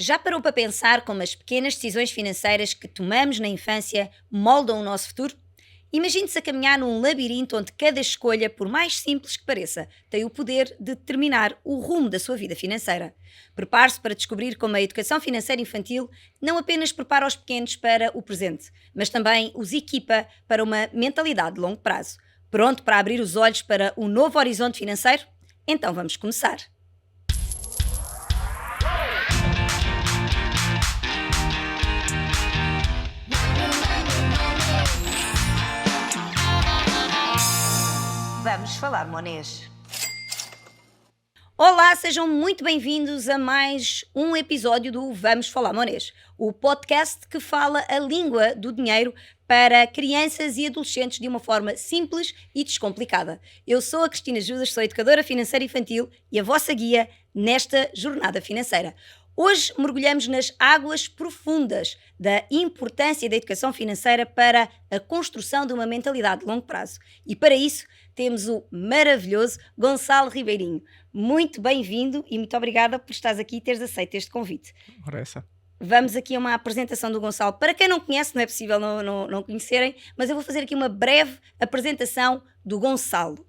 Já parou para pensar como as pequenas decisões financeiras que tomamos na infância moldam o nosso futuro? Imagine-se a caminhar num labirinto onde cada escolha, por mais simples que pareça, tem o poder de determinar o rumo da sua vida financeira. Prepare-se para descobrir como a educação financeira infantil não apenas prepara os pequenos para o presente, mas também os equipa para uma mentalidade de longo prazo. Pronto para abrir os olhos para um novo horizonte financeiro? Então vamos começar. Vamos falar monês. Olá, sejam muito bem-vindos a mais um episódio do Vamos Falar Monês, o podcast que fala a língua do dinheiro para crianças e adolescentes de uma forma simples e descomplicada. Eu sou a Cristina Judas, sou educadora financeira infantil e a vossa guia nesta jornada financeira. Hoje mergulhamos nas águas profundas da importância da educação financeira para a construção de uma mentalidade de longo prazo. E para isso temos o maravilhoso Gonçalo Ribeirinho. Muito bem-vindo e muito obrigada por estares aqui e teres aceito este convite. Ora essa. Vamos aqui a uma apresentação do Gonçalo. Para quem não conhece, não é possível não conhecerem, mas eu vou fazer aqui uma breve apresentação do Gonçalo.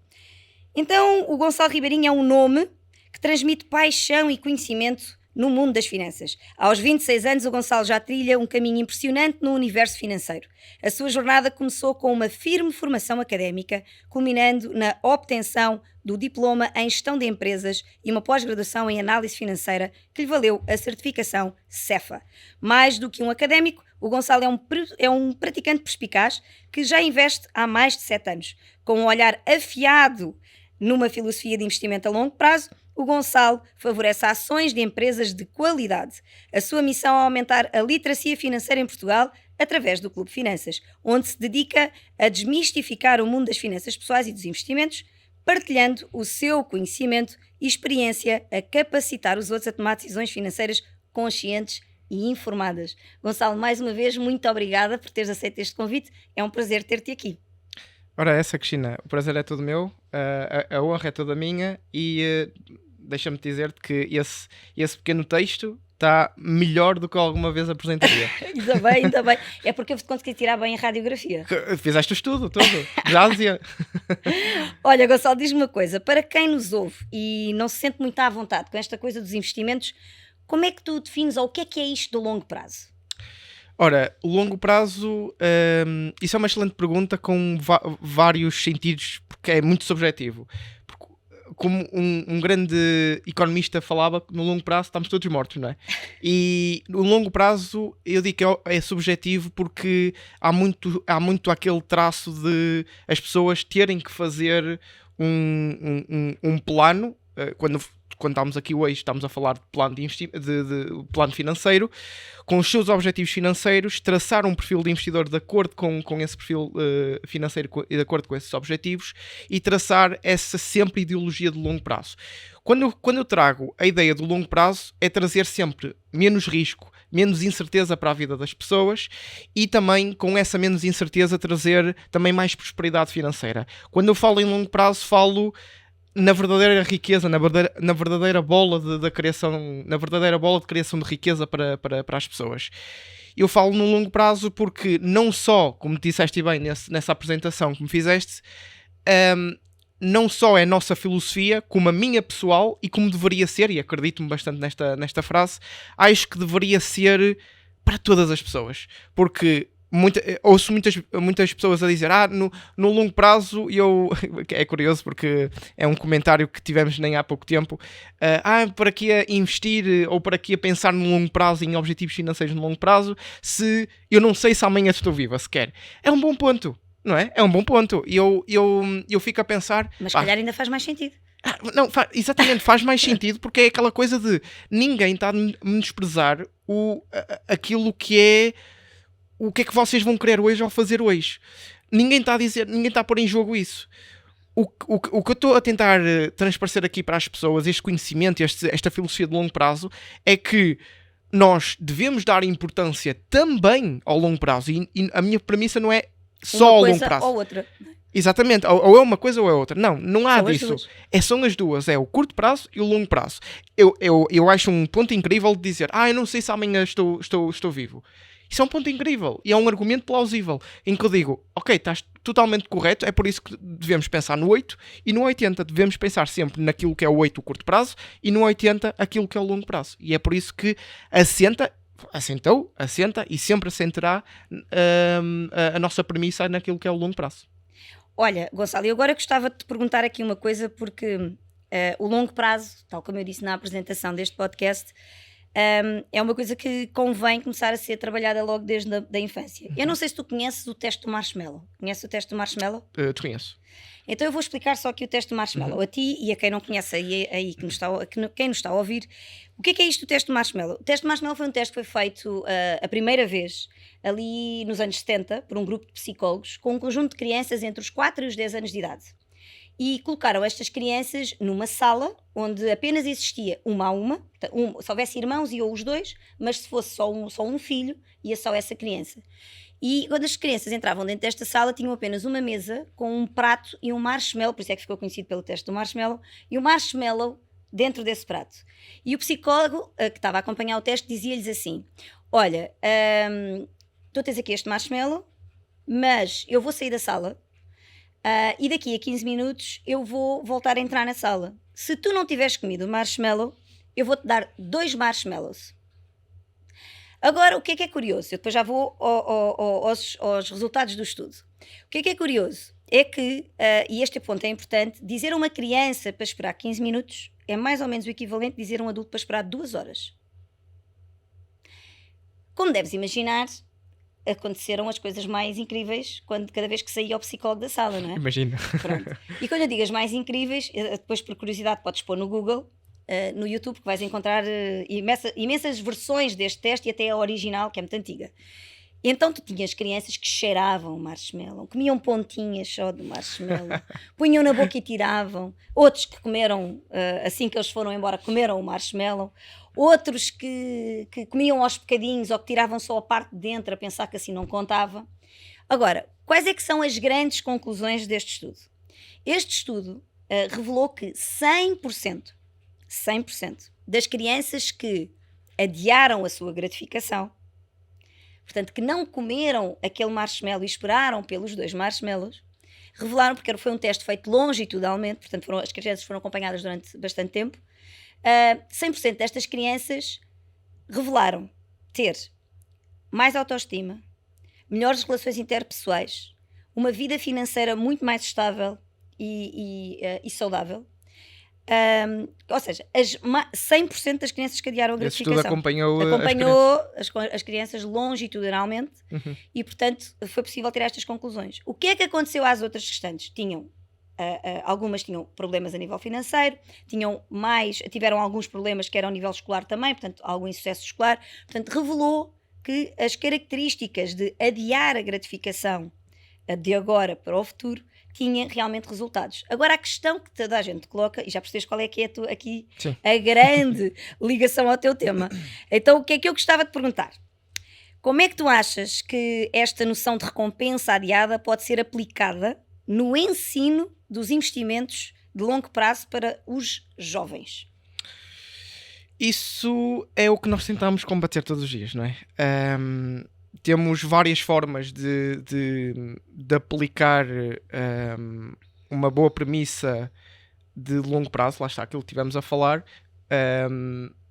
Então, o Gonçalo Ribeirinho é um nome que transmite paixão e conhecimento no mundo das finanças. Aos 26 anos, o Gonçalo já trilha um caminho impressionante no universo financeiro. A sua jornada começou com uma firme formação académica, culminando na obtenção do diploma em gestão de empresas e uma pós-graduação em análise financeira que lhe valeu a certificação CEFA. Mais do que um académico, o Gonçalo é um praticante perspicaz que já investe há mais de 7 anos. Com um olhar afiado numa filosofia de investimento a longo prazo, o Gonçalo favorece ações de empresas de qualidade. A sua missão é aumentar a literacia financeira em Portugal através do Clube Finanças, onde se dedica a desmistificar o mundo das finanças pessoais e dos investimentos, partilhando o seu conhecimento e experiência a capacitar os outros a tomar decisões financeiras conscientes e informadas. Gonçalo, mais uma vez, muito obrigada por teres aceito este convite. É um prazer ter-te aqui. Ora essa, Cristina, o prazer é todo meu, a honra é toda minha e deixa-me dizer-te que esse pequeno texto está melhor do que alguma vez apresentaria. Ainda bem. É porque eu te consegui tirar bem a radiografia. Fizeste o estudo todo, já dizia. Olha, Gonçalo, diz-me uma coisa, para quem nos ouve e não se sente muito à vontade com esta coisa dos investimentos, como é que tu defines ou o que é isto do longo prazo? Ora, o longo prazo, isso é uma excelente pergunta com vários sentidos, porque é muito subjetivo. Porque, como um grande economista falava, no longo prazo estamos todos mortos, não é? E no longo prazo eu digo que é subjetivo porque há muito aquele traço de as pessoas terem que fazer um plano, quando estamos aqui hoje, estamos a falar de plano de plano financeiro, com os seus objetivos financeiros, traçar um perfil de investidor de acordo com esse perfil financeiro e de acordo com esses objetivos e traçar essa sempre ideologia de longo prazo. Quando eu trago a ideia do longo prazo, é trazer sempre menos risco, menos incerteza para a vida das pessoas e também, com essa menos incerteza, trazer também mais prosperidade financeira. Quando eu falo em longo prazo, falo na verdadeira riqueza, na verdadeira bola da criação, na verdadeira bola de criação de riqueza para as pessoas. Eu falo no longo prazo porque não só, como disseste bem nessa apresentação que me fizeste, não só é a nossa filosofia, como a minha pessoal e como deveria ser, e acredito-me bastante nesta frase, acho que deveria ser para todas as pessoas. Porque ouço muitas pessoas a dizer no longo prazo, é curioso porque é um comentário que tivemos nem há pouco tempo, para que a investir ou para que a pensar no longo prazo, em objetivos financeiros no longo prazo, se eu não sei se amanhã estou viva sequer. É um bom ponto, não é? É um bom ponto e eu fico a pensar, mas se calhar ainda faz mais sentido. Não, exatamente, faz mais sentido porque é aquela coisa de ninguém está a menosprezar aquilo que é o que é que vocês vão querer hoje ou fazer hoje. Ninguém está a pôr em jogo isso. O que eu estou a tentar transparecer aqui para as pessoas, este conhecimento, esta filosofia de longo prazo, é que nós devemos dar importância também ao longo prazo. E a minha premissa não é só ao longo prazo. Ou outra. Exatamente, ou é uma coisa ou é outra. Não há São as disso. duas. São as duas, é o curto prazo e o longo prazo. Eu acho um ponto incrível de dizer, eu não sei se amanhã estou vivo. Isso é um ponto incrível e é um argumento plausível em que eu digo, ok, estás totalmente correto, é por isso que devemos pensar no 8 e no 80 devemos pensar sempre naquilo que é o 8, o curto prazo, e no 80 aquilo que é o longo prazo. E é por isso que assenta e sempre assentará a nossa premissa naquilo que é o longo prazo. Olha, Gonçalo, eu agora gostava de te perguntar aqui uma coisa, porque o longo prazo, tal como eu disse na apresentação deste podcast, é uma coisa que convém começar a ser trabalhada logo desde a infância. Eu não sei se tu conheces o teste do marshmallow. Conheces o teste do marshmallow? Te conheço. Então eu vou explicar só aqui o teste do marshmallow a ti e a quem não conhece aí quem nos está a ouvir. O que é isto do teste do marshmallow? O teste do marshmallow foi um teste que foi feito a primeira vez ali nos anos 70 por um grupo de psicólogos com um conjunto de crianças entre os 4 e os 10 anos de idade. E colocaram estas crianças numa sala onde apenas existia uma a uma, se houvesse irmãos iam os dois, mas se fosse só um filho, ia só essa criança. E quando as crianças entravam dentro desta sala, tinham apenas uma mesa com um prato e um marshmallow, por isso é que ficou conhecido pelo teste do marshmallow, e o marshmallow dentro desse prato. E o psicólogo que estava a acompanhar o teste dizia-lhes assim: olha, tu tens aqui este marshmallow, mas eu vou sair da sala e daqui a 15 minutos eu vou voltar a entrar na sala. Se tu não tiveres comido o marshmallow, eu vou-te dar 2 marshmallows. Agora, o que é curioso? Eu depois já vou aos resultados do estudo. O que é curioso? É que, e este ponto é importante, dizer a uma criança para esperar 15 minutos é mais ou menos o equivalente a dizer a um adulto para esperar 2 horas. Como deves imaginar, aconteceram as coisas mais incríveis cada vez que saía o psicólogo da sala, não é? Imagina. Pronto. E quando eu digo as mais incríveis, depois por curiosidade podes pôr no Google, no YouTube, que vais encontrar imensas versões deste teste e até a original, que é muito antiga. Então tu tinhas crianças que cheiravam o marshmallow, comiam pontinhas só do marshmallow, punham na boca e tiravam, outros que comeram, assim que eles foram embora, comeram o marshmallow, outros que comiam aos bocadinhos ou que tiravam só a parte de dentro a pensar que assim não contava. Agora, quais é que são as grandes conclusões deste estudo? Este estudo revelou que 100% das crianças que adiaram a sua gratificação, portanto, que não comeram aquele marshmallow e esperaram pelos 2 marshmallows, revelaram, porque foi um teste feito longitudinalmente, portanto, as crianças foram acompanhadas durante bastante tempo, 100% destas crianças revelaram ter mais autoestima, melhores relações interpessoais, uma vida financeira muito mais estável e saudável. Ou seja, 100% das crianças que adiaram a gratificação. Esse estudo acompanhou as crianças longitudinalmente e, portanto, foi possível tirar estas conclusões. O que é que aconteceu às outras restantes? Algumas tinham problemas a nível financeiro, tiveram alguns problemas que eram a nível escolar também, portanto, algum insucesso escolar. Portanto, revelou que as características de adiar a gratificação de agora para o futuro tinha realmente resultados. Agora, a questão que toda a gente coloca, e já percebes qual é que é aqui Sim. a grande ligação ao teu tema. Então, o que é que eu gostava de perguntar? Como é que tu achas que esta noção de recompensa adiada pode ser aplicada no ensino dos investimentos de longo prazo para os jovens? Isso é o que nós tentamos combater todos os dias, não é? Temos várias formas de aplicar uma boa premissa de longo prazo, lá está aquilo que estivemos a falar,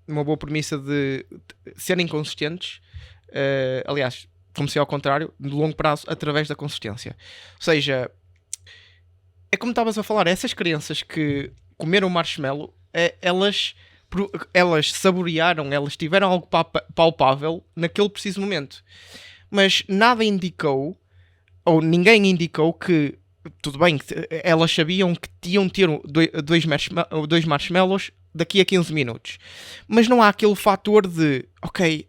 uma boa premissa de serem consistentes, aliás, como se ao contrário, de longo prazo através da consistência. Ou seja, é como estavas a falar, essas crianças que comeram marshmallow, elas saborearam, elas tiveram algo palpável naquele preciso momento. Mas nada indicou, ou ninguém indicou que, tudo bem, elas sabiam que tinham ter 2 marshmallows daqui a 15 minutos. Mas não há aquele fator de, ok,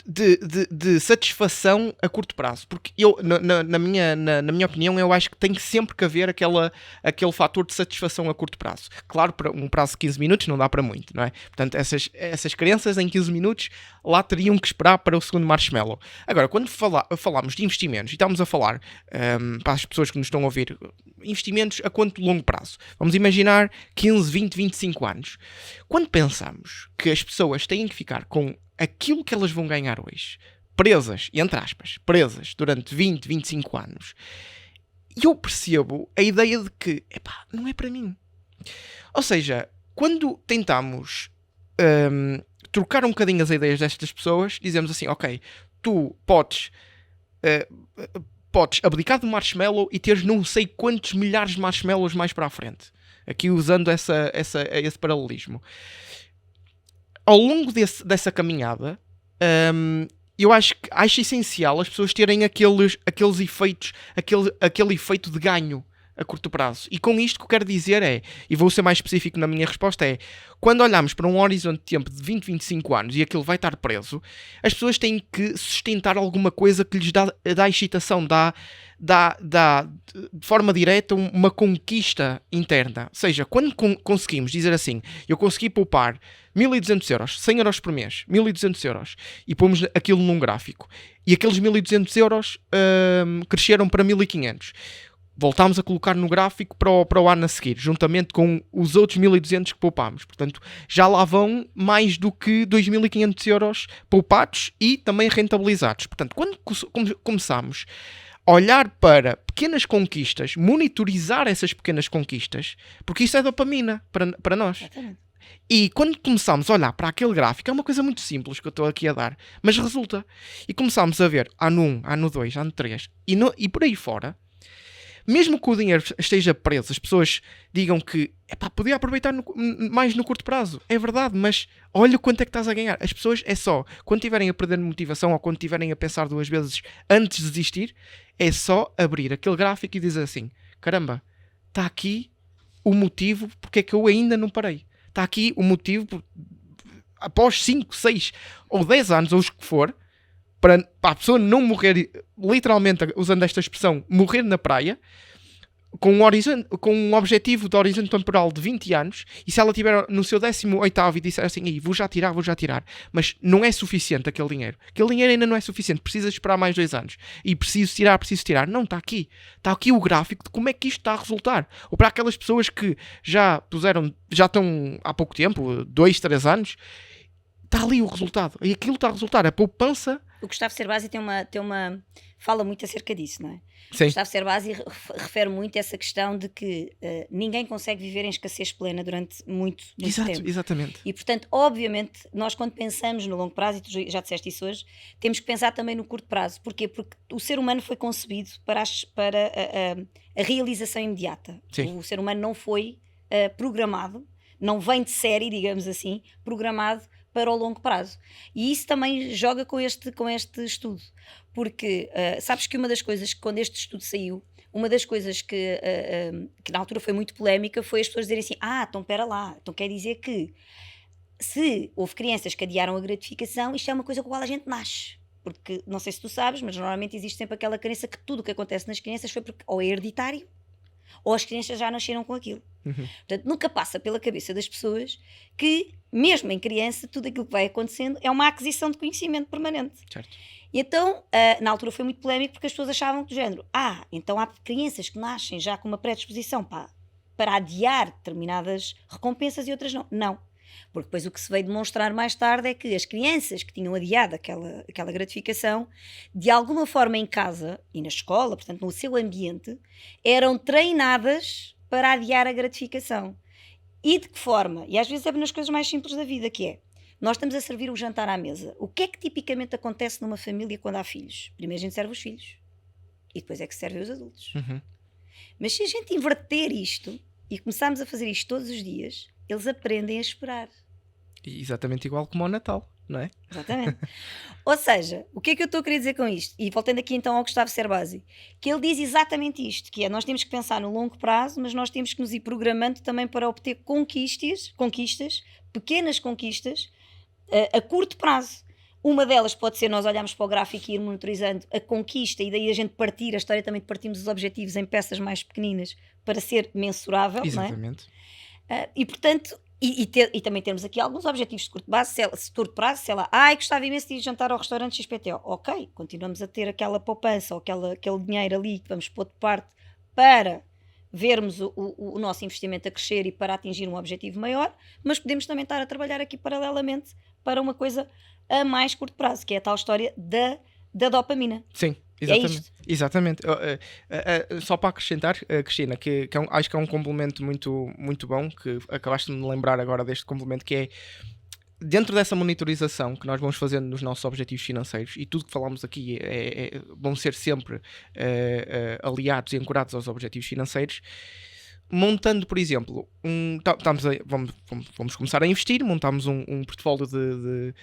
de satisfação a curto prazo. Porque eu, na minha opinião, eu acho que tem sempre que haver aquele fator de satisfação a curto prazo. Claro, para um prazo de 15 minutos não dá para muito, não é? Portanto, essas crianças em 15 minutos lá teriam que esperar para o segundo marshmallow. Agora, quando falamos de investimentos, e estamos a falar para as pessoas que nos estão a ouvir, investimentos a quanto longo prazo? Vamos imaginar 15, 20, 25 anos. Quando pensamos que as pessoas têm que ficar com aquilo que elas vão ganhar hoje, presas, entre aspas, presas durante 20, 25 anos, eu percebo a ideia de que, não é para mim. Ou seja, quando tentamos trocar um bocadinho as ideias destas pessoas, dizemos assim, ok, tu podes abdicar do marshmallow e teres não sei quantos milhares de marshmallows mais para a frente. Aqui usando esse paralelismo. Ao longo dessa caminhada, eu acho essencial as pessoas terem aqueles efeitos, aquele efeito de ganho a curto prazo. E com isto o que eu quero dizer é, e vou ser mais específico na minha resposta, é, quando olhamos para um horizonte de tempo de 20, 25 anos e aquilo vai estar preso, as pessoas têm que sustentar alguma coisa que lhes dá excitação, dá de forma direta uma conquista interna. Ou seja, quando conseguimos dizer assim, eu consegui poupar 1.200 euros, 100 euros por mês, 1.200 euros, e pomos aquilo num gráfico, e aqueles 1.200 euros cresceram para 1.500. Voltámos a colocar no gráfico para o ano a seguir, juntamente com os outros 1.200 que poupámos. Portanto, já lá vão mais do que 2.500 euros poupados e também rentabilizados. Portanto, quando começamos a olhar para pequenas conquistas, monitorizar essas pequenas conquistas, porque isso é dopamina para nós. Exatamente. E quando começamos a olhar para aquele gráfico, é uma coisa muito simples que eu estou aqui a dar, mas resulta. E começamos a ver ano 1, ano 2, ano 3 e por aí fora. Mesmo que o dinheiro esteja preso, as pessoas digam que podia aproveitar mais no curto prazo. É verdade, mas olha quanto é que estás a ganhar. As pessoas é só, quando estiverem a perder motivação ou quando estiverem a pensar 2 vezes antes de desistir, é só abrir aquele gráfico e dizer assim, caramba, está aqui o motivo porque é que eu ainda não parei. Está aqui o motivo, após 5, 6 ou 10 anos, ou os que for, para a pessoa não morrer, literalmente, usando esta expressão, morrer na praia, com um objetivo de horizonte temporal de 20 anos, e se ela estiver no seu 18º e disser assim, vou já tirar, mas não é suficiente aquele dinheiro ainda não é suficiente, precisa esperar mais 2 anos, e preciso tirar, não, está aqui o gráfico de como é que isto está a resultar. Ou para aquelas pessoas que já estão há pouco tempo, 2, 3 anos, está ali o resultado, e aquilo está a resultar, a poupança. O Gustavo Cerbasi fala muito acerca disso, não é? Sim. Gustavo Cerbasi refere muito essa questão de que ninguém consegue viver em escassez plena durante muito tempo. Exatamente. E, portanto, obviamente, nós quando pensamos no longo prazo, e tu já disseste isso hoje, temos que pensar também no curto prazo. Porquê? Porque o ser humano foi concebido para a realização imediata. Sim. O ser humano não foi programado, não vem de série, digamos assim, programado para o longo prazo. E isso também joga com este estudo. Porque sabes que uma das coisas que quando este estudo saiu, uma das coisas que na altura foi muito polémica foi as pessoas dizerem assim, então espera lá, então quer dizer que se houve crianças que adiaram a gratificação, isto é uma coisa com a qual a gente nasce. Porque, não sei se tu sabes, mas normalmente existe sempre aquela crença que tudo o que acontece nas crianças foi porque ou é hereditário, ou as crianças já nasceram com aquilo. Portanto, nunca passa pela cabeça das pessoas que, mesmo em criança, tudo aquilo que vai acontecendo é uma aquisição de conhecimento permanente. Certo. E então, na altura foi muito polémico porque as pessoas achavam que do género, então há crianças que nascem já com uma predisposição para adiar determinadas recompensas e outras não. Não. Porque depois o que se veio demonstrar mais tarde é que as crianças que tinham adiado aquela gratificação, de alguma forma em casa e na escola, portanto no seu ambiente, eram treinadas para adiar a gratificação. E de que forma? E às vezes é nas coisas mais simples da vida, que é, nós estamos a servir o jantar à mesa. O que é que tipicamente acontece numa família quando há filhos? Primeiro a gente serve os filhos e depois é que se servem os adultos. Mas se a gente inverter isto e começarmos a fazer isto todos os dias, eles aprendem a esperar. Exatamente igual como ao Natal, não é? Exatamente. Ou seja, o que é que eu estou a querer dizer com isto? E voltando aqui então ao Gustavo Cerbasi, que ele diz exatamente isto, que é, nós temos que pensar no longo prazo, mas nós temos que nos ir programando também para obter conquistas, pequenas conquistas, a curto prazo. Uma delas pode ser nós olharmos para o gráfico e ir monitorizando a conquista e daí a gente partir, a história também de partimos os objetivos em peças mais pequeninas para ser mensurável, Exatamente. não é? E portanto, e também temos aqui alguns objetivos de curto prazo, sei lá, gostava imenso de ir jantar ao restaurante XPTO. Ok, continuamos a ter aquela poupança ou aquele dinheiro ali que vamos pôr de parte para vermos o nosso investimento a crescer e para atingir um objetivo maior, mas podemos também estar a trabalhar aqui paralelamente para uma coisa a mais curto prazo, que é a tal história da dopamina. Sim, É exatamente. isto. Exatamente. Só para acrescentar, Cristina, que acho que é um complemento muito, muito bom, que acabaste de me lembrar agora deste complemento, que é dentro dessa monitorização que nós vamos fazendo nos nossos objetivos financeiros, e tudo que falamos aqui vão ser sempre aliados e ancorados aos objetivos financeiros, montando, por exemplo, vamos começar a investir, montamos um portfólio de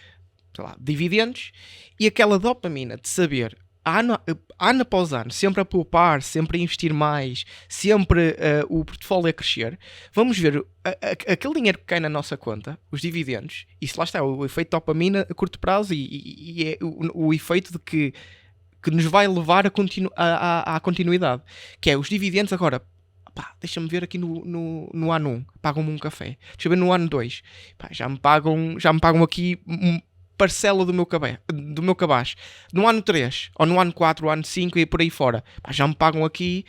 sei lá, dividendos, e aquela dopamina de saber ano após ano, sempre a poupar, sempre a investir mais, sempre o portfólio a crescer, vamos ver aquele dinheiro que cai na nossa conta, os dividendos, isso lá está, o efeito dopamina a curto prazo e é o efeito de que nos vai levar à continuidade, que é os dividendos agora. Deixa-me ver aqui no ano 1, pagam-me um café. Deixa eu ver no ano 2, já me pagam aqui parcela do meu cabaz. No ano 3, ou no ano 4, no ano 5 e por aí fora, já me pagam aqui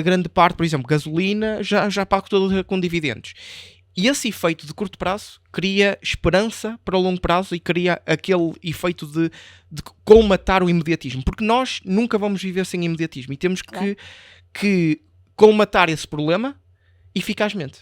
grande parte, por exemplo, gasolina, já pago toda com dividendos. E esse efeito de curto prazo cria esperança para o longo prazo e cria aquele efeito de colmatar o imediatismo, porque nós nunca vamos viver sem imediatismo e temos que colmatar esse problema eficazmente.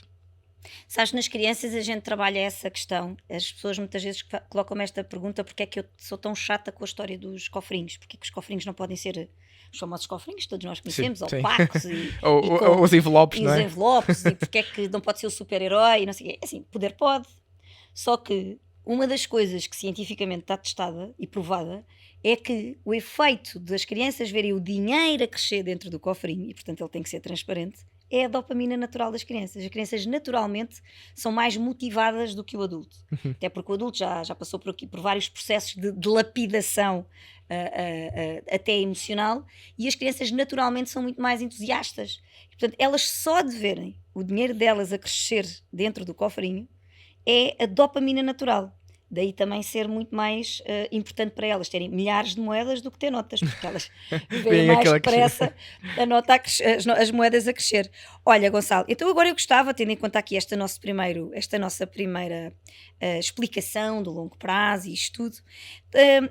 Sabes, nas crianças a gente trabalha essa questão. As pessoas muitas vezes colocam-me esta pergunta: porque é que eu sou tão chata com a história dos cofrinhos? Porque é que os cofrinhos não podem ser os famosos cofrinhos, todos nós conhecemos, Sim. opacos ou os envelopes, e não é? os envelopes, e porque é que não pode ser o super-herói e não sei o quê. Assim, poder pode. Só que uma das coisas que cientificamente está testada e provada é que o efeito das crianças verem o dinheiro a crescer dentro do cofrinho, e portanto ele tem que ser transparente, é a dopamina natural das crianças. As crianças naturalmente são mais motivadas do que o adulto. Até porque o adulto já passou por vários processos de lapidação até emocional, e as crianças naturalmente são muito mais entusiastas. E, portanto, elas só de verem o dinheiro delas a crescer dentro do cofrinho é a dopamina natural. Daí também ser muito mais importante para elas terem milhares de moedas do que ter notas, porque elas veem mais depressa as moedas a crescer. Olha, Gonçalo, então agora eu gostava, tendo em conta aqui esta nossa primeira explicação do longo prazo e isto tudo,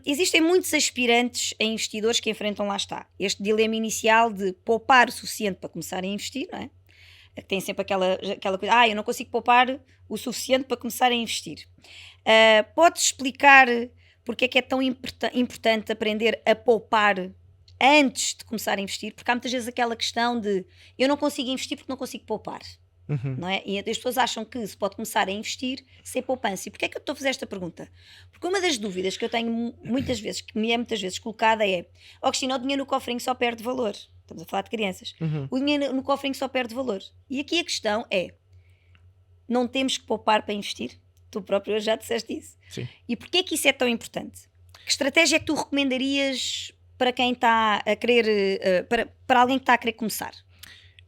existem muitos aspirantes a investidores que enfrentam, lá está, este dilema inicial de poupar o suficiente para começar a investir, não é? Que tem sempre aquela coisa, eu não consigo poupar o suficiente para começar a investir. Podes explicar porque é que é tão importante aprender a poupar antes de começar a investir? Porque há muitas vezes aquela questão de eu não consigo investir porque não consigo poupar. Não é? E as pessoas acham que se pode começar a investir sem poupança. E porquê é que eu estou a fazer esta pergunta? Porque uma das dúvidas que eu tenho muitas vezes, que me é muitas vezes colocada é: Cristina, o dinheiro no cofrinho só perde valor. Estamos a falar de crianças. O dinheiro no cofrinho só perde valor. E aqui a questão é: não temos que poupar para investir? Tu próprio já disseste isso. Sim. E porquê que isso é tão importante? Que estratégia é que tu recomendarias para quem está a querer, para alguém que está a querer começar?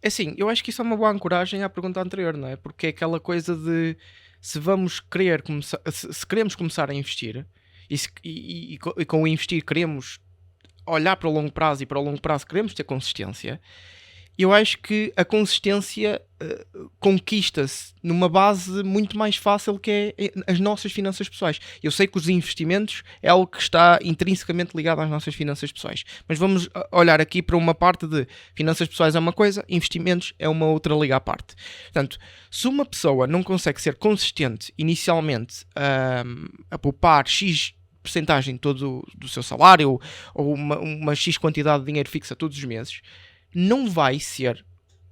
É assim, eu acho que isso é uma boa ancoragem à pergunta anterior, não é? Porque é aquela coisa de se queremos começar a investir e com o investir queremos olhar para o longo prazo e para o longo prazo queremos ter consistência, eu acho que a consistência conquista-se numa base muito mais fácil, que é as nossas finanças pessoais. Eu sei que os investimentos é algo que está intrinsecamente ligado às nossas finanças pessoais, mas vamos olhar aqui para uma parte de finanças pessoais é uma coisa, investimentos é uma outra liga à parte. Portanto, se uma pessoa não consegue ser consistente inicialmente a poupar X percentagem todo do seu salário ou uma X quantidade de dinheiro fixa todos os meses, não vai ser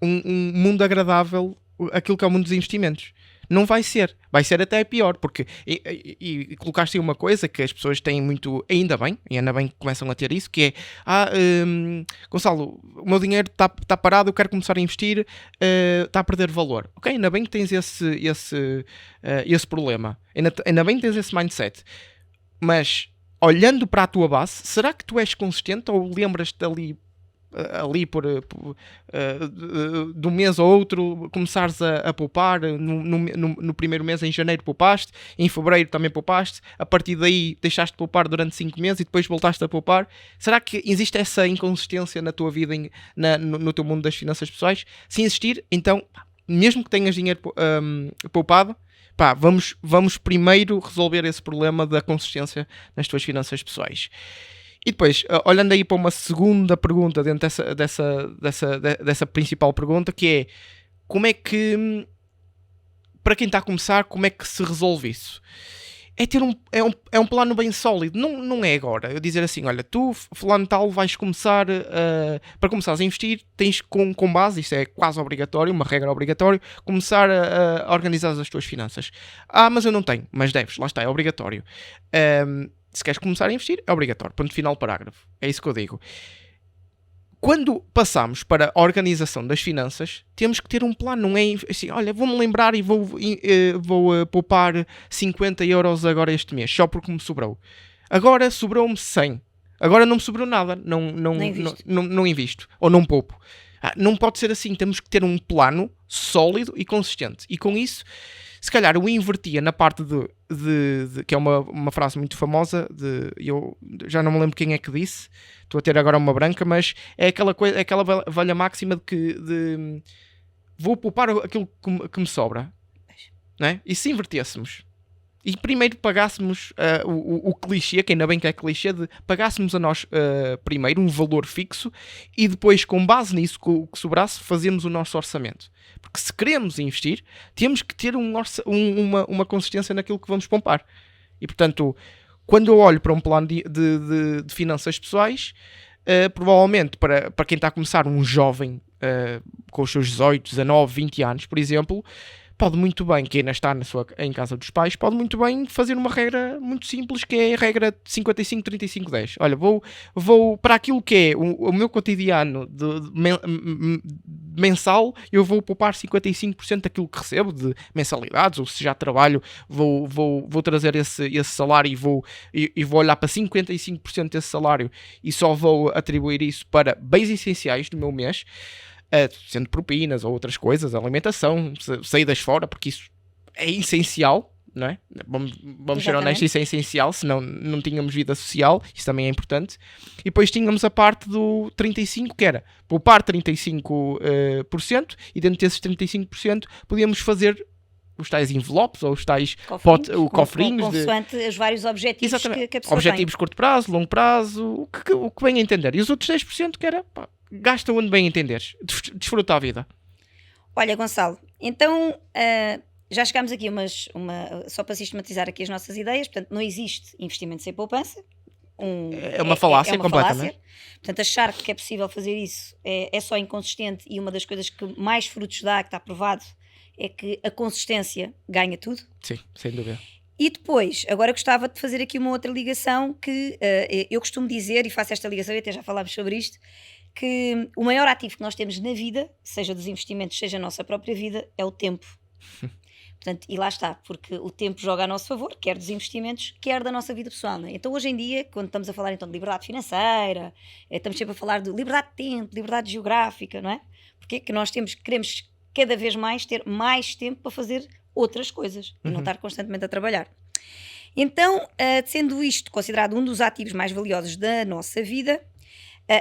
um mundo agradável aquilo que é o mundo dos investimentos. Não vai ser. Vai ser até pior, porque e colocaste aí uma coisa que as pessoas têm muito, ainda bem que começam a ter isso, que é Gonçalo, o meu dinheiro está parado, eu quero começar a investir, está a perder valor. Ok, ainda bem que tens esse problema, ainda bem que tens esse mindset. Mas olhando para a tua base, será que tu és consistente ou lembras-te ali de um mês ou outro começares a poupar? No primeiro mês, em janeiro, poupaste, em fevereiro também poupaste, a partir daí deixaste de poupar durante 5 meses e depois voltaste a poupar. Será que existe essa inconsistência na tua vida, no teu mundo das finanças pessoais? Se existir, então, mesmo que tenhas dinheiro poupado, vamos primeiro resolver esse problema da consistência nas tuas finanças pessoais. E depois, olhando aí para uma segunda pergunta dentro dessa principal pergunta, que é, como é que, para quem está a começar, como é que se resolve isso? É ter um plano bem sólido, não é agora. Eu dizer assim, olha, tu, fulano tal, vais começar, para começares a investir, tens com base, isto é quase obrigatório, uma regra obrigatória, começar a organizar as tuas finanças. Mas eu não tenho, mas deves, lá está, é obrigatório. Se queres começar a investir, é obrigatório. Ponto final, parágrafo. É isso que eu digo. Quando passamos para a organização das finanças, temos que ter um plano. Não é assim, olha, vou-me lembrar e vou poupar 50 euros agora este mês, só porque me sobrou. Agora sobrou-me 100. Agora não me sobrou nada. Não invisto. Ou não poupo. Não pode ser assim. Temos que ter um plano sólido e consistente. E com isso, se calhar eu invertia na parte que é uma frase muito famosa, eu já não me lembro quem é que disse, estou a ter agora uma branca, mas é aquela velha máxima de vou poupar aquilo que me sobra, não é? E se invertêssemos e primeiro pagássemos o clichê, que ainda bem que é clichê, de pagássemos a nós primeiro um valor fixo e depois, com base nisso que sobrasse, fazemos o nosso orçamento. Porque se queremos investir, temos que ter uma consistência naquilo que vamos poupar. E portanto, quando eu olho para um plano de finanças pessoais, provavelmente para quem está a começar, um jovem com os seus 18, 19, 20 anos, por exemplo, pode muito bem, quem ainda está em casa dos pais, pode muito bem fazer uma regra muito simples, que é a regra de 55, 35, 10. Olha, vou para aquilo que é o meu cotidiano mensal, eu vou poupar 55% daquilo que recebo de mensalidades, ou se já trabalho, vou trazer esse salário e vou olhar para 55% desse salário e só vou atribuir isso para bens essenciais do meu mês, sendo propinas ou outras coisas, alimentação, saídas fora, porque isso é essencial, não é? Vamos ser honestos, isso é essencial, senão não tínhamos vida social, isso também é importante. E depois tínhamos a parte do 35%, que era poupar 35%, e dentro desses 35% podíamos fazer os tais envelopes ou os tais cofrinhos. Consoante os vários objetivos que a pessoa objetivos tem. Curto prazo, longo prazo, o que bem a entender. E os outros 10% que era, gasta onde bem entenderes, desfruta a vida. Olha, Gonçalo, então já chegámos aqui só para sistematizar aqui as nossas ideias. Portanto, não existe investimento sem poupança. É uma falácia completamente. Portanto, achar que é possível fazer isso é só inconsistente, e uma das coisas que mais frutos dá, que está provado, é que a consistência ganha tudo. Sim, sem dúvida. E depois, agora gostava de fazer aqui uma outra ligação que eu costumo dizer, e faço esta ligação, e até já falámos sobre isto, que o maior ativo que nós temos na vida, seja dos investimentos, seja a nossa própria vida, é o tempo. Portanto, e lá está, porque o tempo joga a nosso favor, quer dos investimentos, quer da nossa vida pessoal, não é? Então, hoje em dia, quando estamos a falar então de liberdade financeira, estamos sempre a falar de liberdade de tempo, liberdade geográfica, não é? Porque é que nós queremos cada vez mais ter mais tempo para fazer outras coisas e não estar constantemente a trabalhar. Então, sendo isto considerado um dos ativos mais valiosos da nossa vida,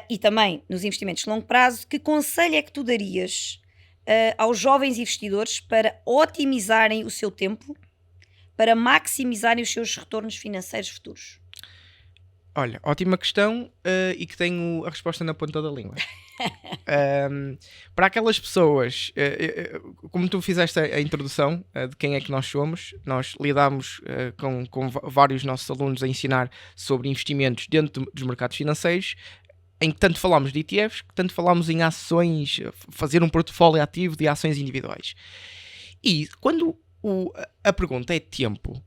e também nos investimentos de longo prazo, que conselho é que tu darias aos jovens investidores para otimizarem o seu tempo, para maximizarem os seus retornos financeiros futuros? Olha, ótima questão, e que tenho a resposta na ponta da língua. Para aquelas pessoas, como tu fizeste a introdução de quem é que nós somos, nós lidamos com vários nossos alunos a ensinar sobre investimentos dentro dos mercados financeiros, em que tanto falamos de ETFs, que tanto falamos em ações, fazer um portfólio ativo de ações individuais. E quando a pergunta é tempo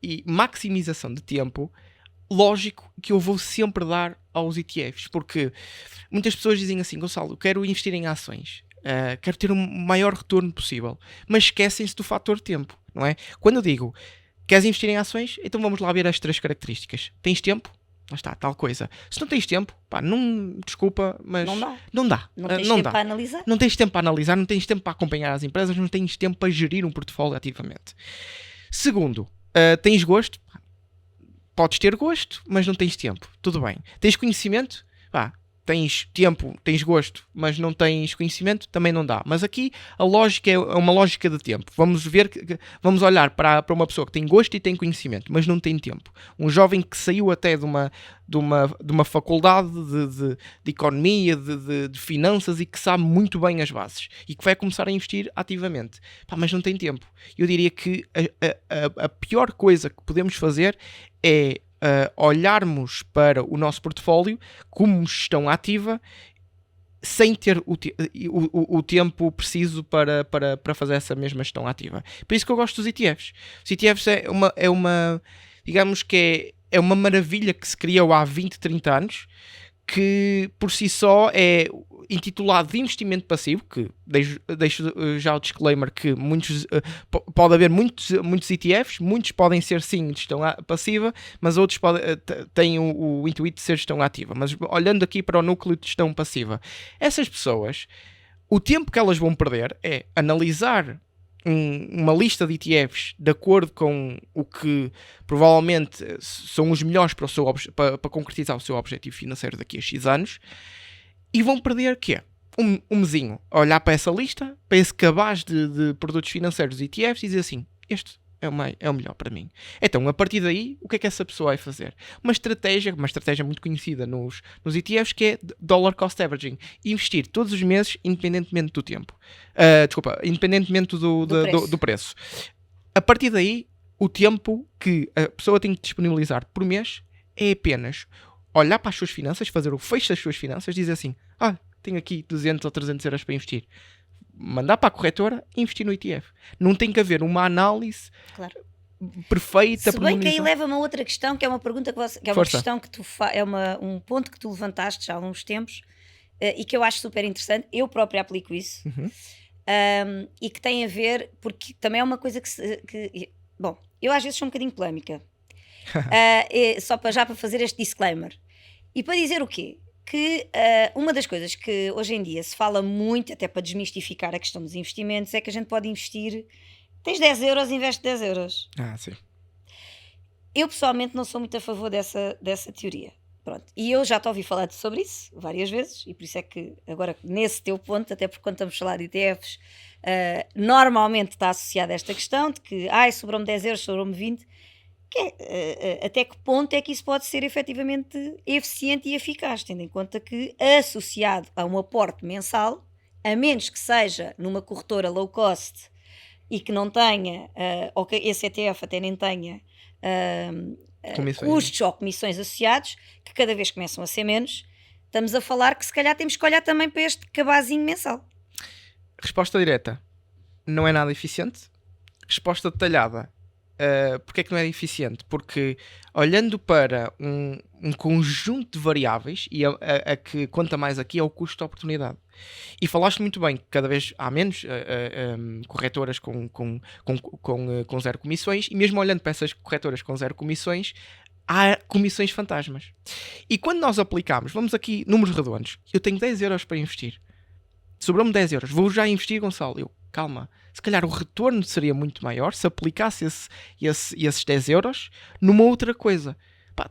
e maximização de tempo, lógico que eu vou sempre dar aos ETFs, porque muitas pessoas dizem assim: Gonçalo, quero investir em ações, quero ter o maior retorno possível, mas esquecem-se do fator tempo, não é? Quando eu digo Queres investir em ações? Então vamos lá ver as 3 características. Tens tempo? Lá está, tal coisa. Se não tens tempo, pá, não, desculpa, mas Não dá. não dá. Não tens Não tempo dá. para analisar. Não tens tempo para analisar, não tens tempo para acompanhar as empresas, não tens tempo para gerir um portfólio ativamente. Segundo, tens gosto? Podes ter gosto, mas não tens tempo. Tudo bem. Tens conhecimento? Pá, tens tempo, tens gosto, mas não tens conhecimento? Também não dá. Mas aqui a lógica é uma lógica de tempo. Vamos ver, vamos olhar para uma pessoa que tem gosto e tem conhecimento, mas não tem tempo. Um jovem que saiu até de uma faculdade de economia, de finanças e que sabe muito bem as bases e que vai começar a investir ativamente. Pá, mas não tem tempo. Eu diria que a pior coisa que podemos fazer é olharmos para o nosso portfólio como gestão ativa sem ter o tempo preciso para fazer essa mesma gestão ativa. Por isso que eu gosto dos ETFs. Os ETFs é uma digamos que é uma maravilha que se criou há 20, 30 anos, que por si só é intitulado de investimento passivo, que deixo já o disclaimer que pode haver muitos ETFs, muitos podem ser sim de gestão passiva, mas outros têm o intuito de ser gestão ativa. Mas olhando aqui para o núcleo de gestão passiva, essas pessoas, o tempo que elas vão perder é analisar uma lista de ETFs de acordo com o que provavelmente são os melhores para concretizar o seu objetivo financeiro daqui a X anos, e vão perder o quê? Um mesinho a olhar para essa lista, para esse cabaz de produtos financeiros de ETFs e dizer assim, este é o melhor para mim. Então, a partir daí, o que é que essa pessoa vai fazer? Uma estratégia muito conhecida nos ETFs, que é Dollar Cost Averaging. Investir todos os meses, independentemente do tempo. Independentemente do preço. A partir daí, o tempo que a pessoa tem que disponibilizar por mês é apenas olhar para as suas finanças, fazer o fecho das suas finanças, dizer assim, tenho aqui 200 ou 300 euros para investir. Mandar para a corretora e investir no ETF. Não tem que haver uma análise perfeita. Se bem que aí leva-me a outra questão, que é uma pergunta que é uma questão que um ponto que tu levantaste já há uns tempos e que eu acho super interessante. Eu própria aplico isso. E que tem a ver, porque também é uma coisa bom, eu às vezes sou um bocadinho polémica. Só para fazer este disclaimer. E para dizer o quê? Que uma das coisas que hoje em dia se fala muito, até para desmistificar a questão dos investimentos, é que a gente pode investir, tens 10 euros, investe 10 euros. Sim. Eu pessoalmente não sou muito a favor dessa teoria. Pronto. E eu já te ouvi falar sobre isso várias vezes, e por isso é que agora nesse teu ponto, até porque quando estamos a falar de ETFs, normalmente está associada a esta questão de que sobrou-me 10 euros, sobrou-me 20. Até que ponto é que isso pode ser efetivamente eficiente e eficaz, tendo em conta que, associado a um aporte mensal, a menos que seja numa corretora low cost e que não tenha, ou que esse ETF até nem tenha custos ou comissões associados, que cada vez começam a ser menos, estamos a falar que se calhar temos que olhar também para este cabazinho mensal. Resposta direta: não é nada eficiente. Resposta detalhada: porque é que não é eficiente? Porque olhando para um conjunto de variáveis, e a que conta mais aqui é o custo de oportunidade. E falaste muito bem que cada vez há menos corretoras com zero comissões, e mesmo olhando para essas corretoras com zero comissões, há comissões fantasmas. E quando nós aplicamos, vamos aqui, números redondos, eu tenho 10 euros para investir, sobrou-me 10 euros, vou já investir, Gonçalo. Calma, se calhar o retorno seria muito maior se aplicasse esses 10 euros numa outra coisa.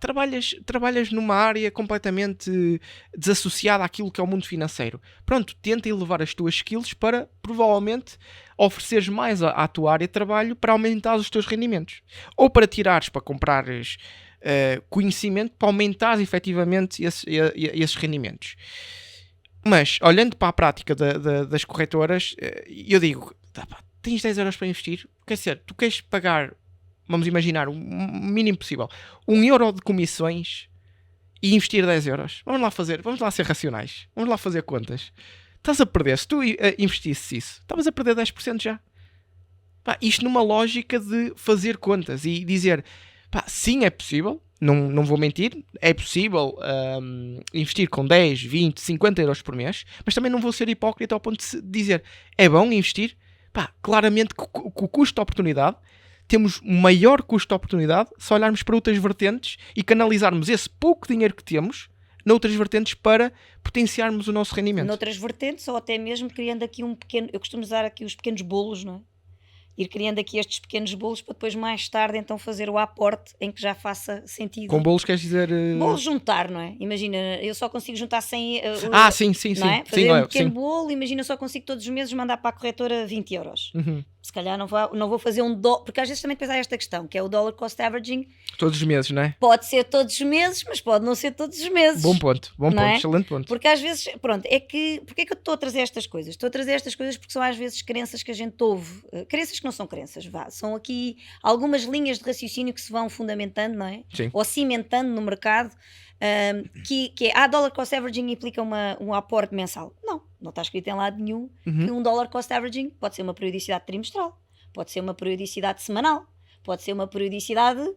Trabalhas numa área completamente desassociada àquilo que é o mundo financeiro. Pronto, tenta elevar as tuas skills para, provavelmente, ofereceres mais à tua área de trabalho para aumentar os teus rendimentos. Ou para tirares, para comprares conhecimento, para aumentares efetivamente esses rendimentos. Mas, olhando para a prática das corretoras, eu digo, tens 10 euros para investir, quer dizer, tu queres pagar, vamos imaginar, o mínimo possível, 1 euro de comissões e investir 10 euros. Vamos lá ser racionais, vamos lá fazer contas. Estás a perder, se tu investisses isso, estavas a perder 10% já. Isto numa lógica de fazer contas e dizer, sim, é possível. Não vou mentir, é possível investir com 10, 20, 50 euros por mês, mas também não vou ser hipócrita ao ponto de dizer, é bom investir? Claramente que o custo de oportunidade temos maior custo de oportunidade se olharmos para outras vertentes e canalizarmos esse pouco dinheiro que temos noutras vertentes para potenciarmos o nosso rendimento. Noutras vertentes, ou até mesmo criando aqui um pequeno... Eu costumo usar aqui os pequenos bolos, não é? Ir criando aqui estes pequenos bolos para depois mais tarde então fazer o aporte em que já faça sentido. Com bolos queres dizer... Bolos juntar, não é? Imagina, eu só consigo juntar 100... sim. Não é? Fazer um pequeno bolo, imagina, eu só consigo todos os meses mandar para a corretora 20 euros. Se calhar não vou fazer um dólar, porque às vezes também depois há esta questão, que é o dollar cost averaging. Todos os meses, não é? Pode ser todos os meses, mas pode não ser todos os meses. Bom ponto, excelente ponto. Porque às vezes, pronto, porque é que eu estou a trazer estas coisas? Estou a trazer estas coisas porque são às vezes crenças que a gente ouve, crenças que não são crenças, são aqui algumas linhas de raciocínio que se vão fundamentando, não é? Sim. Ou cimentando no mercado, que é, dollar cost averaging implica um aporte mensal. Não está escrito em lado nenhum que um dollar cost averaging pode ser uma periodicidade trimestral, pode ser uma periodicidade semanal, pode ser uma periodicidade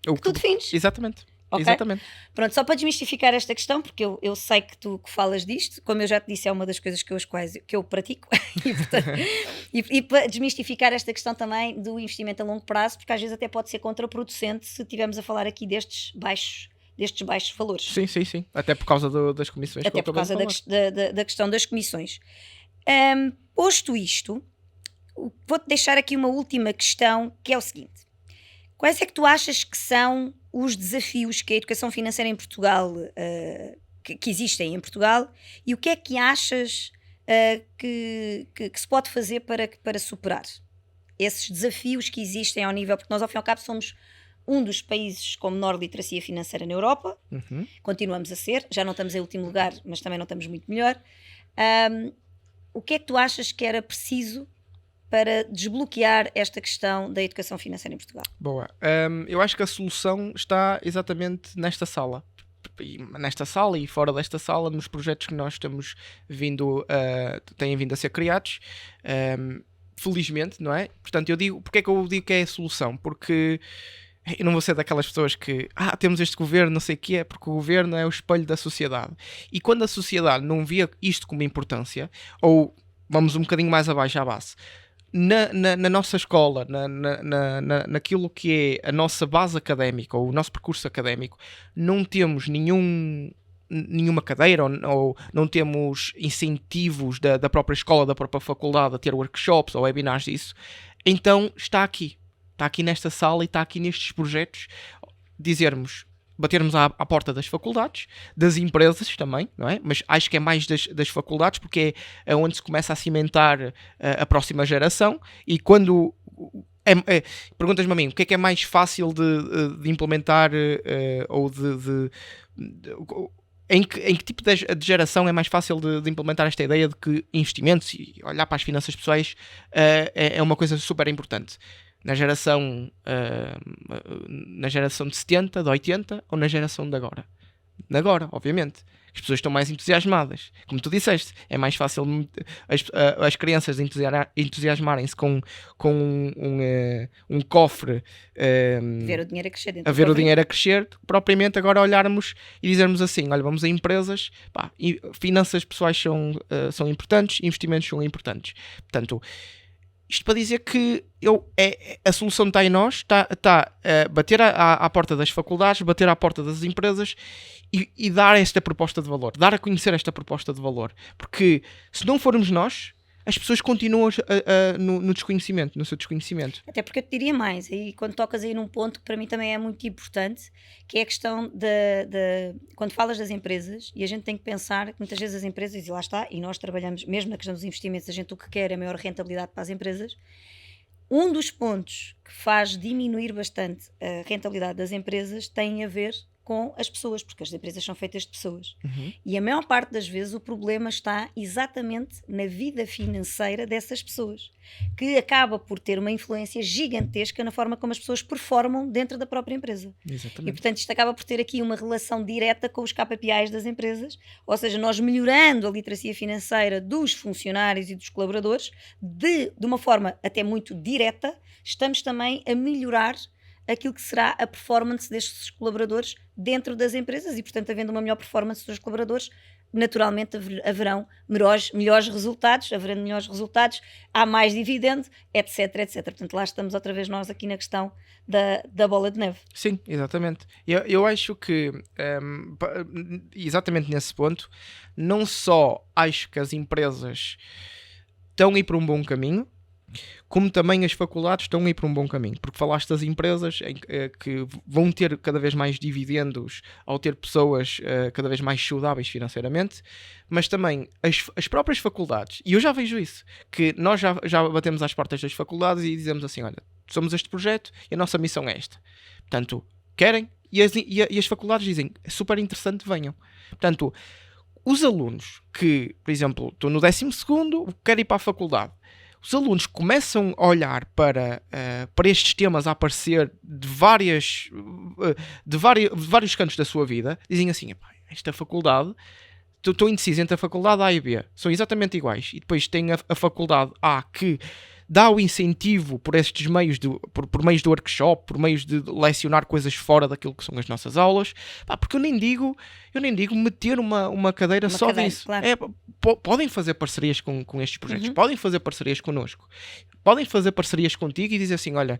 que tu defines. Exatamente. Okay? Exatamente. Pronto, só para desmistificar esta questão, porque eu sei que tu que falas disto, como eu já te disse, é uma das coisas que eu pratico e, portanto, e para desmistificar esta questão também do investimento a longo prazo, porque às vezes até pode ser contraproducente se estivermos a falar aqui destes baixos valores. Sim. Até por causa das comissões. Até por causa da questão das comissões. Posto isto, vou-te deixar aqui uma última questão, que é o seguinte: quais é que tu achas que são os desafios que a educação financeira em Portugal, que existem em Portugal, e o que é que achas que se pode fazer para superar esses desafios que existem ao nível, porque nós ao fim e ao cabo somos um dos países com menor literacia financeira na Europa, continuamos a ser, já não estamos em último lugar, mas também não estamos muito melhor. O que é que tu achas que era preciso para desbloquear esta questão da educação financeira em Portugal? Boa. Eu acho que a solução está exatamente nesta sala. E fora desta sala, nos projetos que nós têm vindo a ser criados, felizmente, não é? Portanto, porque é que eu digo que é a solução? Porque eu não vou ser daquelas pessoas que temos este governo, não sei o que é, porque o governo é o espelho da sociedade. E quando a sociedade não via isto como importância, ou vamos um bocadinho mais abaixo à base, na nossa escola, naquilo que é a nossa base académica ou o nosso percurso académico, não temos nenhuma cadeira ou não temos incentivos da própria escola, da própria faculdade a ter workshops ou webinars disso, então está aqui nesta sala e está aqui nestes projetos batermos à porta das faculdades, das empresas também, não é? Mas acho que é mais das faculdades, porque é onde se começa a cimentar a próxima geração. E quando perguntas-me a mim, o que é mais fácil de implementar ou em que tipo de geração é mais fácil de implementar esta ideia de que investimentos e olhar para as finanças pessoais é uma coisa super importante? Na geração de 70, de 80 ou na geração de agora? De agora, obviamente. As pessoas estão mais entusiasmadas. Como tu disseste, é mais fácil as crianças entusiasmarem-se com um cofre ver o dinheiro a crescer o dinheiro a crescer, propriamente agora olharmos e dizermos assim, olha, vamos a empresas, finanças pessoais são importantes, investimentos são importantes. Portanto, isto para dizer que a solução está em nós, está a bater à porta das faculdades, bater à porta das empresas e dar esta proposta de valor, dar a conhecer esta proposta de valor. Porque se não formos nós, as pessoas continuam no desconhecimento, no seu desconhecimento. Até porque eu te diria mais, aí quando tocas aí num ponto que para mim também é muito importante, que é a questão quando falas das empresas, e a gente tem que pensar que muitas vezes as empresas, e lá está, e nós trabalhamos, mesmo na questão dos investimentos, a gente o que quer é maior rentabilidade para as empresas. Um dos pontos que faz diminuir bastante a rentabilidade das empresas tem a ver com as pessoas, porque as empresas são feitas de pessoas. E a maior parte das vezes o problema está exatamente na vida financeira dessas pessoas, que acaba por ter uma influência gigantesca na forma como as pessoas performam dentro da própria empresa. Exatamente. E portanto isto acaba por ter aqui uma relação direta com os KPIs das empresas, ou seja, nós melhorando a literacia financeira dos funcionários e dos colaboradores de uma forma até muito direta, estamos também a melhorar aquilo que será a performance destes colaboradores dentro das empresas e, portanto, havendo uma melhor performance dos colaboradores, naturalmente haverão melhores resultados, havendo melhores resultados, há mais dividendo, etc, etc. Portanto, lá estamos outra vez nós aqui na questão da bola de neve. Sim, exatamente. Eu acho que, exatamente nesse ponto, não só acho que as empresas estão a ir para um bom caminho, como também as faculdades estão a ir para um bom caminho, porque falaste das empresas que vão ter cada vez mais dividendos ao ter pessoas cada vez mais saudáveis financeiramente, mas também as próprias faculdades, e eu já vejo isso, que nós já batemos às portas das faculdades e dizemos assim, olha, somos este projeto e a nossa missão é esta. Portanto, querem? E as faculdades dizem, é super interessante, venham. Portanto, os alunos que, por exemplo, estou no 12º, quero ir para a faculdade, os alunos começam a olhar para estes temas a aparecer de vários cantos da sua vida, dizem assim, esta faculdade, estou indeciso entre a faculdade A e B, são exatamente iguais, e depois tem a faculdade A que dá o incentivo por estes meios, por meios do workshop, por meios de lecionar coisas fora daquilo que são as nossas aulas, porque eu nem digo meter uma cadeira só disso. Claro. Podem fazer parcerias com estes projetos, podem fazer parcerias connosco, podem fazer parcerias contigo e dizer assim, olha,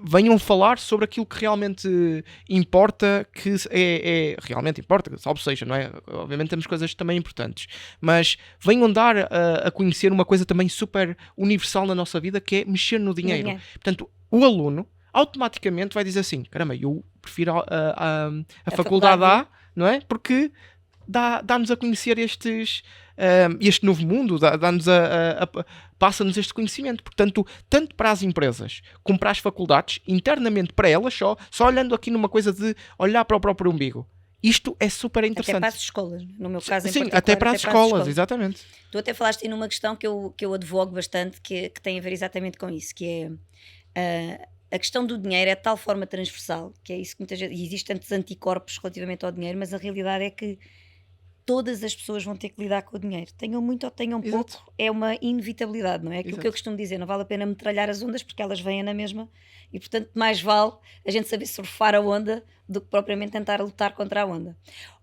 venham falar sobre aquilo que realmente importa, que realmente importa, salvo seja, não é? Obviamente temos coisas também importantes, mas venham dar a conhecer uma coisa também super universal na nossa vida, que é mexer no dinheiro. Portanto, o aluno automaticamente vai dizer assim, caramba, eu prefiro a faculdade A, não é? Porque dá-nos a conhecer este novo mundo, passa-nos este conhecimento. Portanto, tanto para as empresas como para as faculdades, internamente para elas, só olhando aqui numa coisa de olhar para o próprio umbigo. Isto é super interessante. Até para as escolas, no meu caso em Sim, particular. até para as escolas, exatamente. Tu até falaste aí numa questão que eu advogo bastante, que tem a ver exatamente com isso, que é a questão do dinheiro é de tal forma transversal, que é isso que muitas vezes, e existem tantos anticorpos relativamente ao dinheiro, mas a realidade é que todas as pessoas vão ter que lidar com o dinheiro. Tenham muito ou tenham pouco, é uma inevitabilidade, não é? Aquilo que eu costumo dizer, não vale a pena metralhar as ondas porque elas vêm na mesma e, portanto, mais vale a gente saber surfar a onda do que propriamente tentar lutar contra a onda.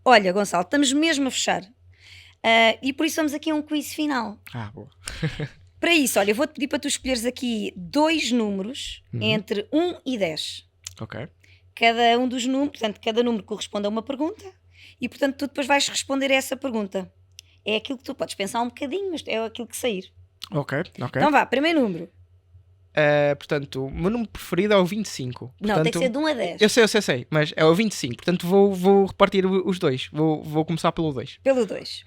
Olha, Gonçalo, estamos mesmo a fechar e por isso vamos aqui a um quiz final. Boa. Para isso, olha, eu vou-te pedir para tu escolheres aqui 2 números entre 1 e 10. Ok. Cada um dos números, portanto, cada número corresponde a uma pergunta. E, portanto, tu depois vais responder a essa pergunta. É aquilo que tu podes pensar um bocadinho, mas é aquilo que sair. Ok. Então vá, primeiro número. Portanto, o meu número preferido é o 25. Não, portanto, tem que ser de 1 a 10. Eu sei, mas é o 25. Portanto, vou repartir os dois. Vou começar pelo 2. Pelo 2.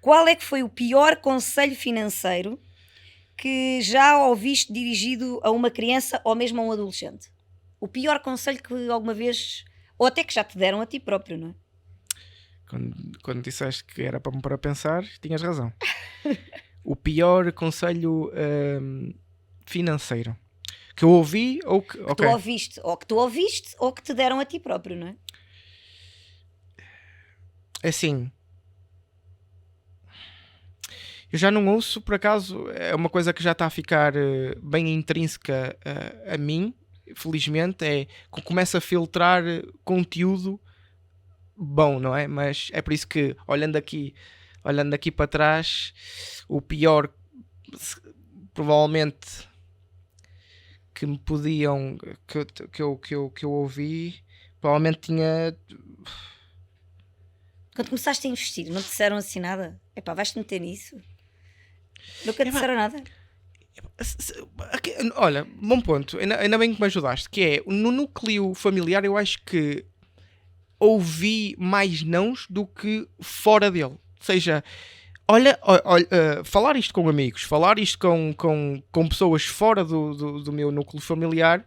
Qual é que foi o pior conselho financeiro que já ouviste dirigido a uma criança ou mesmo a um adolescente? O pior conselho que alguma vez, ou até que já te deram a ti próprio, não é? Quando disseste que era para me pôr a pensar, tinhas razão. O pior conselho financeiro que eu ouvi ou que tu ouviste, ou que te deram a ti próprio, não é? Assim, eu já não ouço, por acaso, é uma coisa que já está a ficar bem intrínseca a mim, felizmente, é que começa a filtrar conteúdo bom, não é? Mas é por isso que, olhando aqui para trás, o pior, provavelmente, que me podiam, que eu ouvi, provavelmente tinha... Quando começaste a investir, não te disseram assim nada? Epá, vais-te meter nisso? Nunca te disseram nada? Olha, bom ponto, ainda bem que me ajudaste, que é, no núcleo familiar eu acho que ouvi mais nãos do que fora dele. Ou seja, olha, falar isto com amigos, falar isto com pessoas fora do meu núcleo familiar,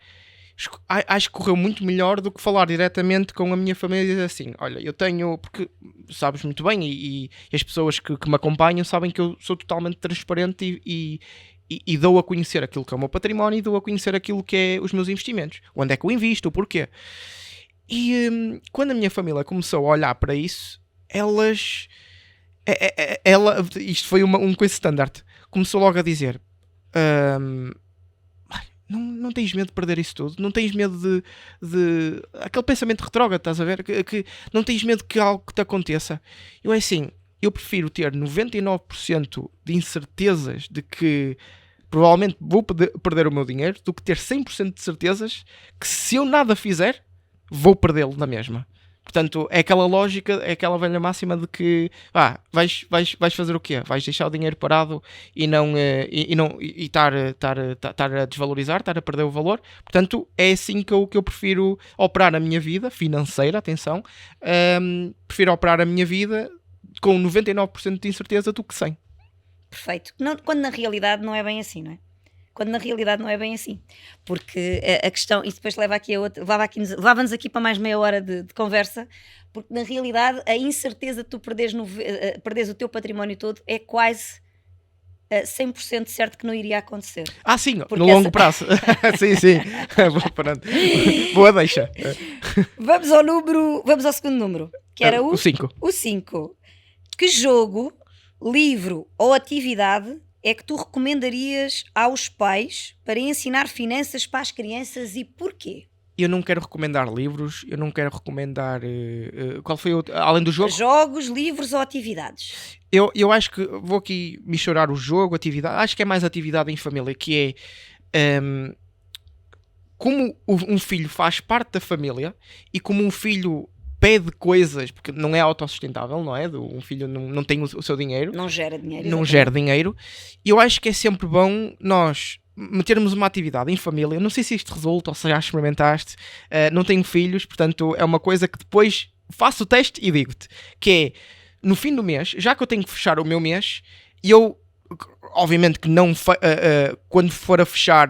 acho que correu muito melhor do que falar diretamente com a minha família e dizer assim, olha, eu tenho, porque sabes muito bem e as pessoas que me acompanham sabem que eu sou totalmente transparente e dou a conhecer aquilo que é o meu património e dou a conhecer aquilo que é os meus investimentos, onde é que eu invisto, o porquê. E quando a minha família começou a olhar para isso, isto foi um coisa standard, começou logo a dizer, não tens medo de perder isso tudo, não tens medo de aquele pensamento retrógrado, estás a ver, que não tens medo que algo te aconteça. Eu é assim, eu prefiro ter 99% de incertezas de que provavelmente vou perder o meu dinheiro do que ter 100% de certezas que se eu nada fizer, vou perdê-lo na mesma. Portanto, é aquela lógica, é aquela velha máxima de que vais fazer o quê? Vais deixar o dinheiro parado e estar a desvalorizar, estar a perder o valor. Portanto, é assim que eu prefiro operar a minha vida financeira, atenção, prefiro operar a minha vida com 99% de incerteza do que 100%. Perfeito. Quando na realidade não é bem assim, não é? Quando na realidade não é bem assim. Porque a questão, e depois levava-nos aqui para mais meia hora de conversa, porque na realidade a incerteza de tu perderes o teu património todo é quase 100% certo que não iria acontecer. Sim, no longo prazo. Sim. Boa deixa. Vamos ao segundo número, que era o 5. O 5. Que jogo, livro ou atividade é que tu recomendarias aos pais para ensinar finanças para as crianças e porquê? Eu não quero recomendar livros, eu não quero recomendar... qual foi o... Além do jogo? Jogos, livros ou atividades? Eu acho que vou aqui misturar o jogo, atividade. Acho que é mais atividade em família, que é... como um filho faz parte da família e como um filho pede coisas, porque não é autossustentável, não é? Um filho não tem o seu dinheiro. Não gera dinheiro. Não gera dinheiro. E eu acho que é sempre bom nós metermos uma atividade em família. Não sei se isto resulta ou se já experimentaste. Não tenho filhos, portanto é uma coisa que depois faço o teste e digo-te. Que é, no fim do mês, já que eu tenho que fechar o meu mês, e eu, obviamente que não... quando for a fechar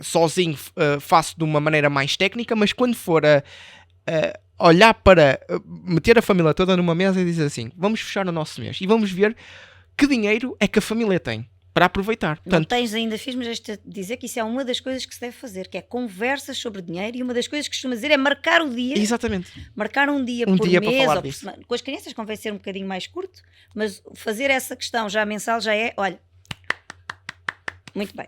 sozinho, faço de uma maneira mais técnica, mas quando for a olhar para meter a família toda numa mesa e dizer assim, vamos fechar o nosso mês e vamos ver que dinheiro é que a família tem para aproveitar. Não tens ainda filhos, mas deixa-te dizer que isso é uma das coisas que se deve fazer, que é conversas sobre dinheiro, e uma das coisas que costuma dizer é marcar o dia. Exatamente. Marcar um dia por mês ou por semana. Com as crianças convém ser um bocadinho mais curto, mas fazer essa questão já mensal já é, olha, muito bem.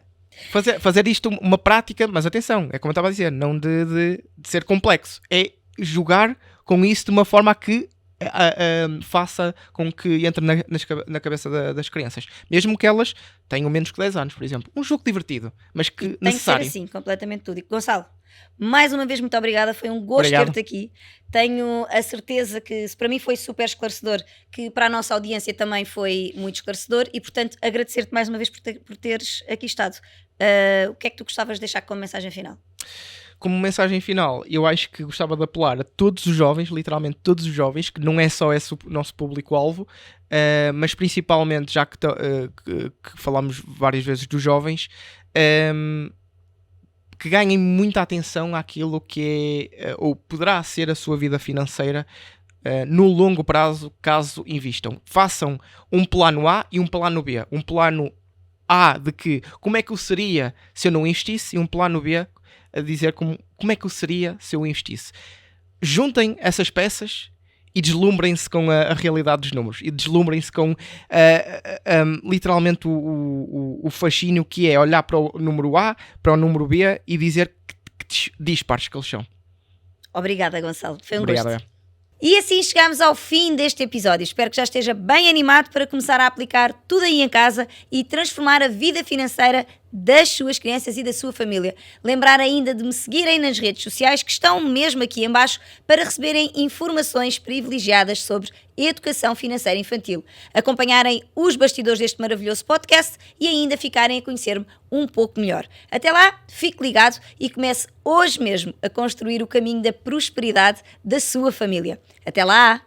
Fazer isto uma prática, mas atenção, é como eu estava a dizer, não de ser complexo, é jogar com isso de uma forma que faça com que entre na cabeça das crianças, mesmo que elas tenham menos que 10 anos, por exemplo. Um jogo divertido, mas que necessário. Tem que ser assim, completamente tudo. E Gonçalo, mais uma vez muito obrigada, foi um gosto ter-te aqui. Tenho a certeza que, se para mim foi super esclarecedor, que para a nossa audiência também foi muito esclarecedor e, portanto, agradecer-te mais uma vez por teres aqui estado. O que é que tu gostavas de deixar como mensagem final? Como mensagem final, eu acho que gostava de apelar a todos os jovens, literalmente todos os jovens, que não é só esse o nosso público-alvo, mas principalmente, já que falámos várias vezes dos jovens, que ganhem muita atenção àquilo que é, ou poderá ser a sua vida financeira no longo prazo, caso invistam. Façam um plano A e um plano B. Um plano A de que como é que eu seria se eu não investisse, e um plano B a dizer como é que eu seria se eu investisse. Juntem essas peças e deslumbrem-se com a realidade dos números e deslumbrem-se com literalmente o fascínio que é olhar para o número A, para o número B e dizer que dispares que eles são. Obrigada, Gonçalo. Foi um Obrigado, gosto. E assim chegamos ao fim deste episódio. Espero que já esteja bem animado para começar a aplicar tudo aí em casa e transformar a vida financeira das suas crianças e da sua família. Lembrar ainda de me seguirem nas redes sociais que estão mesmo aqui em baixo para receberem informações privilegiadas sobre educação financeira infantil, acompanharem os bastidores deste maravilhoso podcast e ainda ficarem a conhecer-me um pouco melhor. Até lá, fique ligado e comece hoje mesmo a construir o caminho da prosperidade da sua família. Até lá!